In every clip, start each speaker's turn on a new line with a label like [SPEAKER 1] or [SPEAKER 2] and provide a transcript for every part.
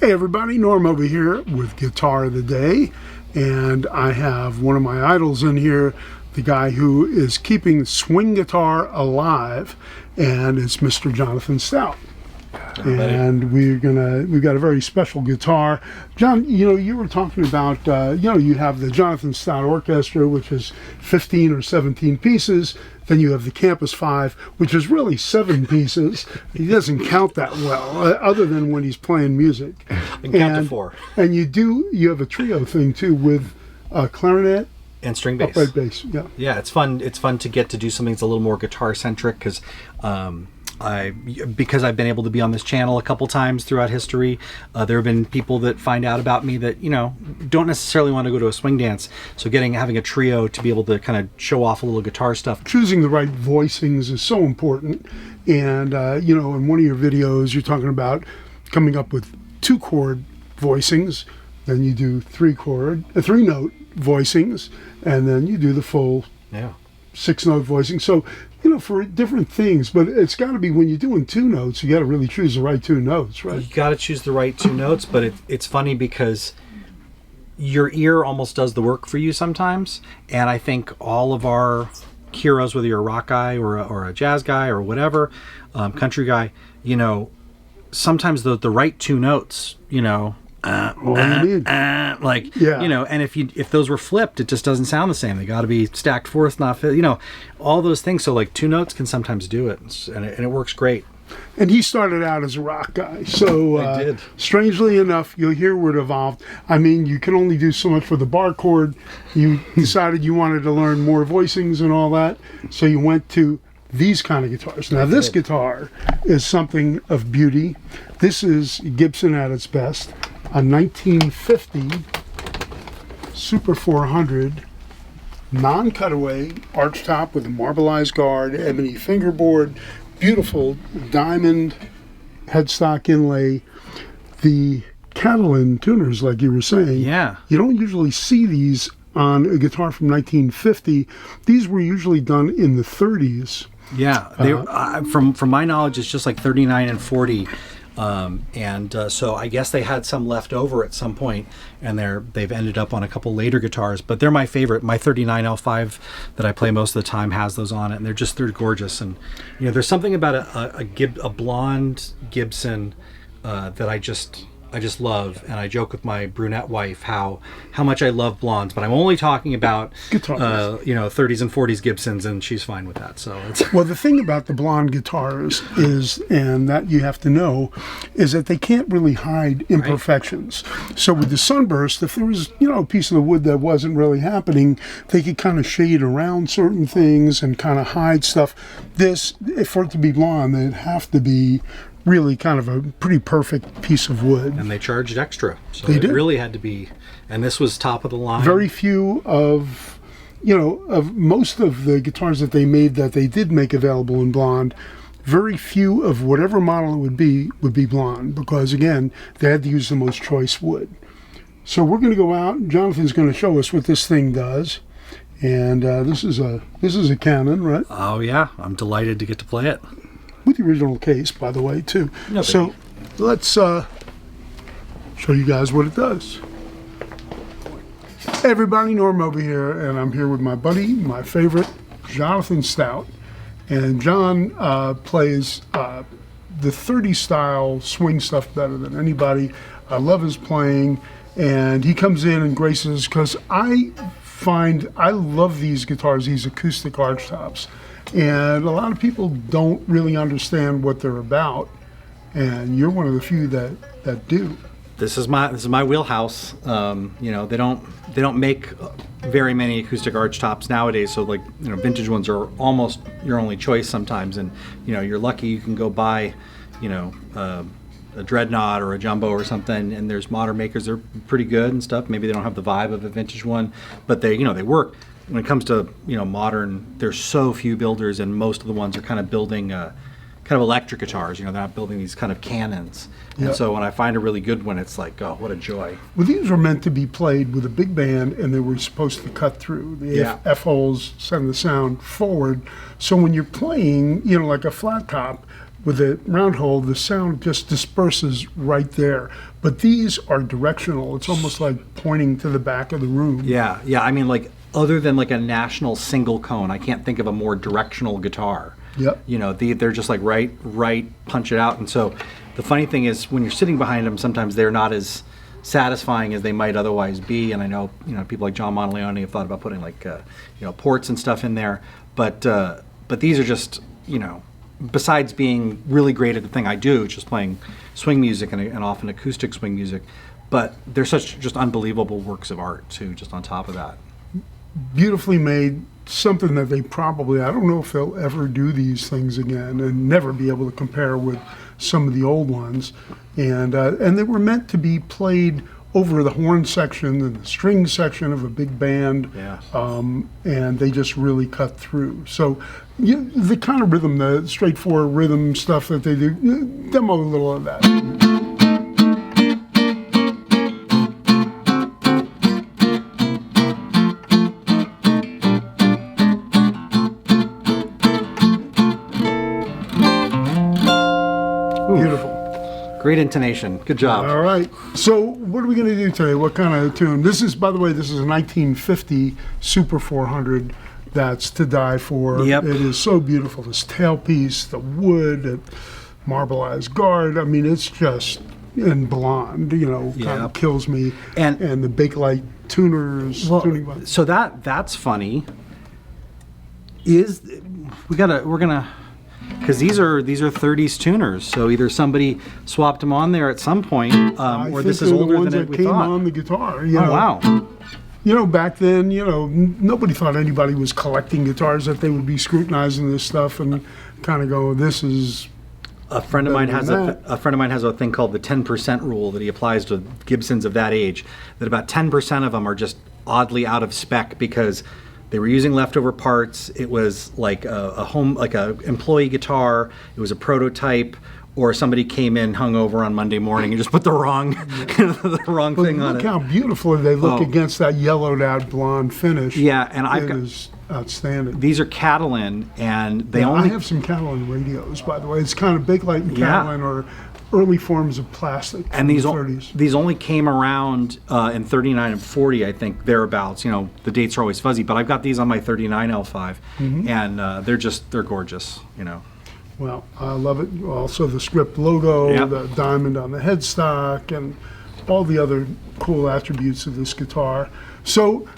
[SPEAKER 1] Hey everybody, Norm over here with Guitar of the Day, and I have one of my idols in here, the guy who is keeping swing guitar alive, and it's Mr. Jonathan Stout. And we've got a very special guitar. John, you were talking about, you have the Jonathan Stout Orchestra, which is 15 or 17 pieces. Then you have the Campus 5, which is really 7 pieces. He doesn't count that well, other than when he's playing music.
[SPEAKER 2] And count to 4.
[SPEAKER 1] And you have a trio thing too with clarinet
[SPEAKER 2] and string bass.
[SPEAKER 1] Upright bass, yeah.
[SPEAKER 2] Yeah, it's fun. It's fun to get to do something that's a little more guitar centric because I've been able to be on this channel a couple times throughout history. There have been people that find out about me that don't necessarily want to go to a swing dance. So having a trio to be able to kind of show off a little guitar stuff.
[SPEAKER 1] Choosing the right voicings is so important. And in one of your videos, you're talking about coming up with 2-chord voicings. Then you do 3-note voicings, and then you do the full 6-note voicing. So for different things, but it's got to be when you're doing 2 notes, you got to really choose the right 2 notes, right?
[SPEAKER 2] You got to choose the right 2 notes, but it's funny because your ear almost does the work for you sometimes. And I think all of our heroes, whether you're a rock guy or a jazz guy or whatever, country guy, sometimes the right 2 notes, and if those were flipped, it just doesn't sound the same. They got to be stacked fourth, not fifth, all those things. So 2 notes can sometimes do it, and it works great.
[SPEAKER 1] And he started out as a rock guy, so
[SPEAKER 2] I did.
[SPEAKER 1] Strangely enough, you'll hear where it evolved. I mean, you can only do so much for the bar chord. You decided you wanted to learn more voicings and all that, so you went to these kind of guitars. Now, this guitar is something of beauty. This is Gibson at its best. A 1950 Super 400 non-cutaway archtop with a marbleized guard, ebony fingerboard, beautiful diamond headstock inlay. The Catalan tuners, like you were saying, you don't usually see these on a guitar from 1950. These were usually done in the 30s.
[SPEAKER 2] Yeah, they from my knowledge, it's just like 39 and 40. So I guess they had some left over at some point, and they've ended up on a couple later guitars, but they're my favorite. My 39 L5 that I play most of the time has those on it, and they're gorgeous. And there's something about a blonde Gibson that I just love, and I joke with my brunette wife how much I love blondes, but I'm only talking about 30s and 40s Gibsons, and she's fine with that. So
[SPEAKER 1] well, the thing about the blonde guitars is, and that you have to know, is that they can't really hide imperfections. Right. So with the sunburst, if there was a piece of the wood that wasn't really happening, they could kind of shade around certain things and kind of hide stuff. This, for it to be blonde, it'd have to be really kind of a pretty perfect piece of wood.
[SPEAKER 2] And they charged extra. So
[SPEAKER 1] they did.
[SPEAKER 2] Really had to be, and this was top of the line.
[SPEAKER 1] Very few of most of the guitars that they made that they did make available in blonde, very few of whatever model it would be blonde, because again, they had to use the most choice wood. So we're going to go out, and Jonathan's going to show us what this thing does. And this is a Canon, right?
[SPEAKER 2] Oh yeah, I'm delighted to get to play it.
[SPEAKER 1] With the original case, by the way, too.
[SPEAKER 2] No,
[SPEAKER 1] so let's show you guys what it does. Hey everybody, Norm over here, and I'm here with my buddy, my favorite, Jonathan Stout. And John plays the 30s style swing stuff better than anybody. I love his playing, and he comes in and graces, because I love these guitars, these acoustic archtops. And a lot of people don't really understand what they're about, and you're one of the few that do.
[SPEAKER 2] This is my wheelhouse. They don't make very many acoustic archtops nowadays, so vintage ones are almost your only choice sometimes. And you're lucky you can go buy a Dreadnought or a Jumbo or something, and there's modern makers. They're pretty good and stuff. Maybe they don't have the vibe of a vintage one, but they work. When it comes to modern, there's so few builders, and most of the ones are kind of building kind of electric guitars. They're not building these kind of cannons. And so when I find a really good one, it's like, oh, what a joy.
[SPEAKER 1] Well, these were meant to be played with a big band, and they were supposed to cut through. The F-holes send the sound forward. So when you're playing, like a flat top, with a round hole, the sound just disperses right there. But these are directional. It's almost like pointing to the back of the room.
[SPEAKER 2] Yeah, yeah. I mean, like, other than like a National single cone, I can't think of a more directional guitar.
[SPEAKER 1] Yep.
[SPEAKER 2] You know, they're just like right, punch it out. And so the funny thing is, when you're sitting behind them, sometimes they're not as satisfying as they might otherwise be. And I know, you know, people like John Monteleone have thought about putting like, you know, ports and stuff in there. But these are just, you know, besides being really great at the thing I do, which is playing swing music and often acoustic swing music, but they're such just unbelievable works of art too, just on top of that.
[SPEAKER 1] Beautifully made, something that they probably, I don't know if they'll ever do these things again and never be able to compare with some of the old ones. And they were meant to be played over the horn section and the string section of a big band.
[SPEAKER 2] Yeah.
[SPEAKER 1] And they just really cut through. So the kind of rhythm, the straightforward rhythm stuff that they do, demo a little of that. Beautiful.
[SPEAKER 2] Great intonation. Good job.
[SPEAKER 1] All right. So what are we going to do today? What kind of tune? This is, by the way, this is a 1950 Super 400 that's to die for.
[SPEAKER 2] Yep.
[SPEAKER 1] It is so beautiful. This tailpiece, the wood, the marbleized guard. I mean, it's just in blonde, you know, kind of kills me. And the Bakelite tuners.
[SPEAKER 2] Well,
[SPEAKER 1] tuning
[SPEAKER 2] so that's funny. We're gonna. Because these are 30s tuners, so either somebody swapped them on there at some point, or this is older than we
[SPEAKER 1] came
[SPEAKER 2] thought.
[SPEAKER 1] on the guitar. You know.
[SPEAKER 2] Wow!
[SPEAKER 1] You know, back then, you know, nobody thought anybody was collecting guitars, that they would be scrutinizing this stuff and kind of go, "This is."
[SPEAKER 2] A friend of mine has a thing called the 10% rule that he applies to Gibsons of that age. That about 10% of them are just oddly out of spec because they were using leftover parts. It was like a employee guitar. It was a prototype, or somebody came in hungover on Monday morning and just put the wrong thing on it.
[SPEAKER 1] Look how beautiful they look against that yellowed out blonde finish.
[SPEAKER 2] Yeah, and
[SPEAKER 1] it is outstanding.
[SPEAKER 2] These are Catalan, and they
[SPEAKER 1] I have some Catalan radios, by the way. It's kind of Bakelite and Catalan or early forms of plastic.
[SPEAKER 2] And these
[SPEAKER 1] 30s.
[SPEAKER 2] These only came around in 39 and 40, I think, thereabouts. You know, the dates are always fuzzy, but I've got these on my 39 L5, and they're gorgeous. You know.
[SPEAKER 1] Well, I love it. Also, the script logo,
[SPEAKER 2] Yep.
[SPEAKER 1] the diamond on the headstock, and all the other cool attributes of this guitar. So,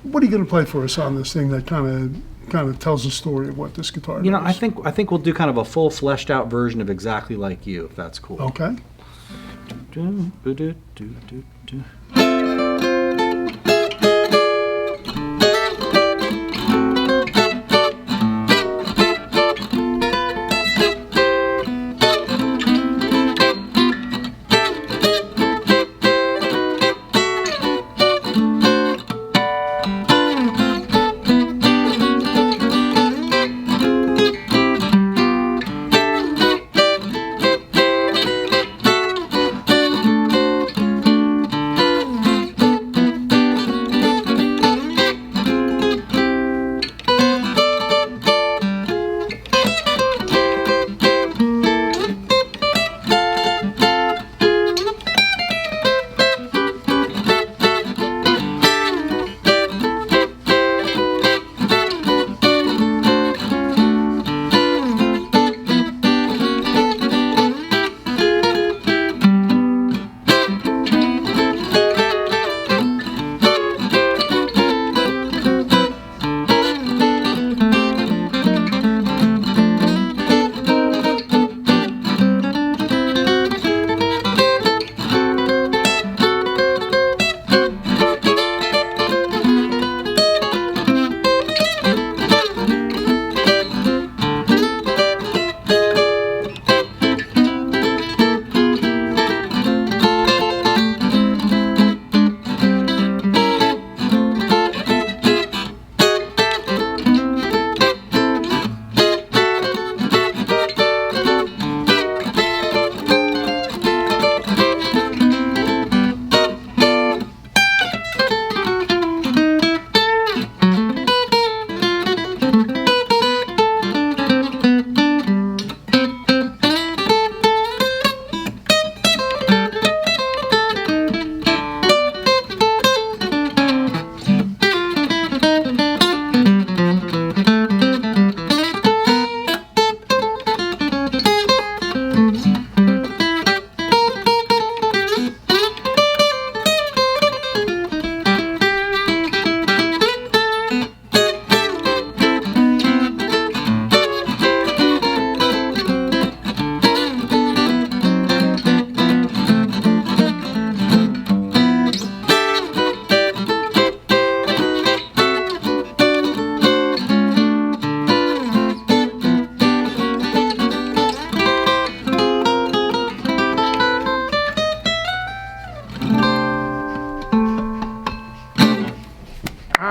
[SPEAKER 1] what are you going to play for us on this thing that kind of tells the story of what this guitar does?
[SPEAKER 2] You know, I think we'll do kind of a full fleshed out version of Exactly Like You, if that's cool.
[SPEAKER 1] Okay.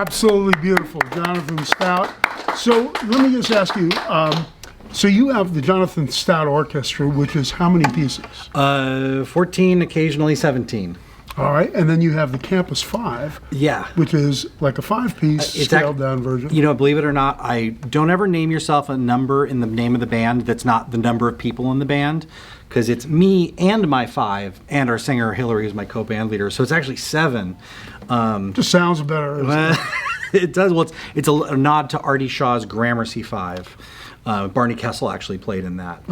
[SPEAKER 1] Absolutely beautiful, Jonathan Stout. So let me just ask you, so you have the Jonathan Stout Orchestra, which is how many pieces?
[SPEAKER 2] 14, occasionally 17.
[SPEAKER 1] All right, and then you have the Campus 5,
[SPEAKER 2] Yeah.
[SPEAKER 1] which is like a 5-piece scaled-down version.
[SPEAKER 2] You know, believe it or not, I don't ever name yourself a number in the name of the band that's not the number of people in the band, because it's me and my 5 and our singer Hillary, who's my co-band leader. So it's actually 7.
[SPEAKER 1] Just sounds better.
[SPEAKER 2] It does. Well, it's a nod to Artie Shaw's Gramercy 5. Barney Kessel actually played in that.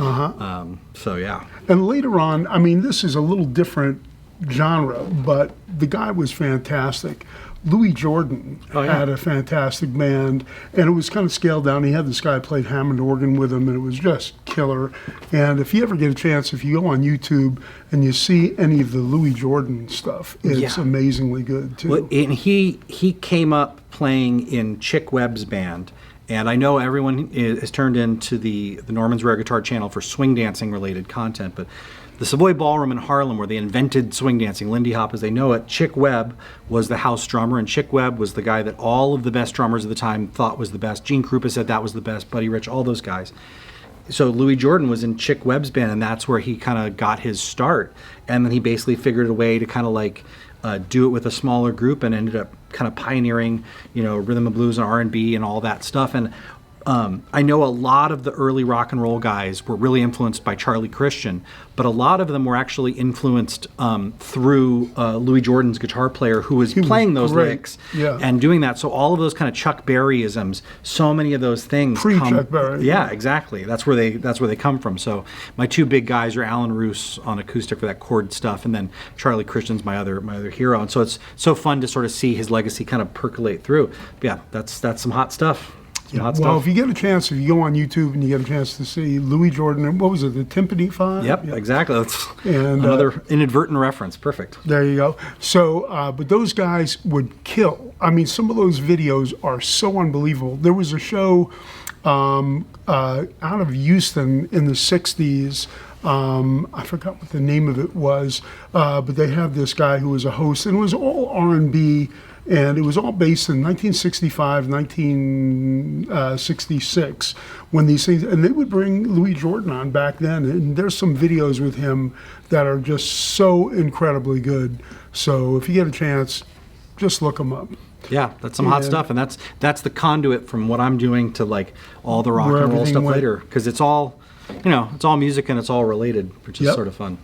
[SPEAKER 2] So yeah.
[SPEAKER 1] And later on, I mean, this is a little different genre, but the guy was fantastic. Louis Jordan had a fantastic band, and it was kind of scaled down. He had this guy played Hammond organ with him, and it was just killer. And if you ever get a chance, if you go on YouTube and you see any of the Louis Jordan stuff, it's amazingly good too.
[SPEAKER 2] Well, and he came up playing in Chick Webb's band. And I know everyone is turned into the Norman's Rare Guitar channel for swing dancing related content, but the Savoy Ballroom in Harlem, where they invented swing dancing, Lindy Hop as they know it, Chick Webb was the house drummer, and Chick Webb was the guy that all of the best drummers of the time thought was the best. Gene Krupa said that was the best, Buddy Rich, all those guys. So Louis Jordan was in Chick Webb's band, and that's where he kind of got his start. And then he basically figured a way to kind of like do it with a smaller group, and ended up kind of pioneering, you know, rhythm and blues and R&B and all that stuff. And I know a lot of the early rock and roll guys were really influenced by Charlie Christian, but a lot of them were actually influenced through Louis Jordan's guitar player, who was playing those licks and doing that. So all of those kind of Chuck Berry-isms, so many of those things.
[SPEAKER 1] Chuck Berry.
[SPEAKER 2] Yeah, exactly. That's where they come from. So my 2 big guys are Alan Roos on acoustic for that chord stuff, and then Charlie Christian's my other hero. And so it's so fun to sort of see his legacy kind of percolate through. But yeah, that's some hot stuff.
[SPEAKER 1] Well, if you get a chance, if you go on YouTube and you get a chance to see Louis Jordan, what was it, the Timpani 5?
[SPEAKER 2] Yep. Exactly. That's another inadvertent reference. Perfect.
[SPEAKER 1] There you go. So, but those guys would kill. I mean, some of those videos are so unbelievable. There was a show out of Houston in the 60s. I forgot what the name of it was, but they had this guy who was a host, and it was all R&B. And it was all based in 1965, 1966, when these things, and they would bring Louis Jordan on back then. And there's some videos with him that are just so incredibly good. So if you get a chance, just look them up.
[SPEAKER 2] Yeah, that's some hot stuff. And that's the conduit from what I'm doing to like all the rock and roll stuff later. Because it's all, you know, it's all music and it's all related, which is sort of fun.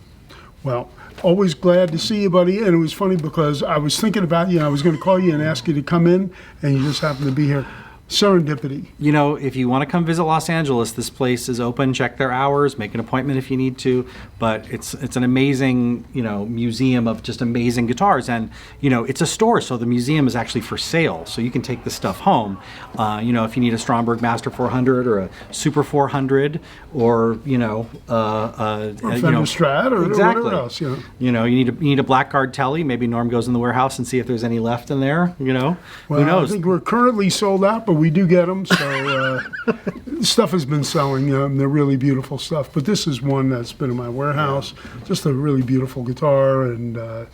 [SPEAKER 1] Well, always glad to see you, buddy. And it was funny because I was thinking about you, and I was going to call you and ask you to come in, and you just happened to be here. Serendipity.
[SPEAKER 2] You know, if you want to come visit Los Angeles, this place is open. Check their hours. Make an appointment if you need to. But it's an amazing, you know, museum of just amazing guitars. And, you know, it's a store, so the museum is actually for sale. So you can take this stuff home. You know, if you need a Stromberg Master 400 or a Super 400 or, you know,
[SPEAKER 1] or Fender Strat or whatever else, you know.
[SPEAKER 2] You know, you need a Blackguard Telly. Maybe Norm goes in the warehouse and see if there's any left in there, you know.
[SPEAKER 1] Well,
[SPEAKER 2] who knows?
[SPEAKER 1] I think we're currently sold out, but we do get them, so stuff has been selling. They're really beautiful stuff, but this is one that's been in my warehouse. Just a really beautiful guitar, and you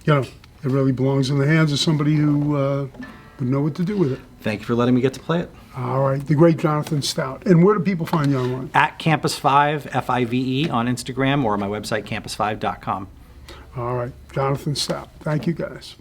[SPEAKER 1] know, it really belongs in the hands of somebody who would know what to do with it.
[SPEAKER 2] Thank you for letting me get to play it.
[SPEAKER 1] All right, the great Jonathan Stout. And where do people find you online?
[SPEAKER 2] At Campus5, F-I-V-E, on Instagram, or my website, campus5.com.
[SPEAKER 1] All right, Jonathan Stout. Thank you, guys.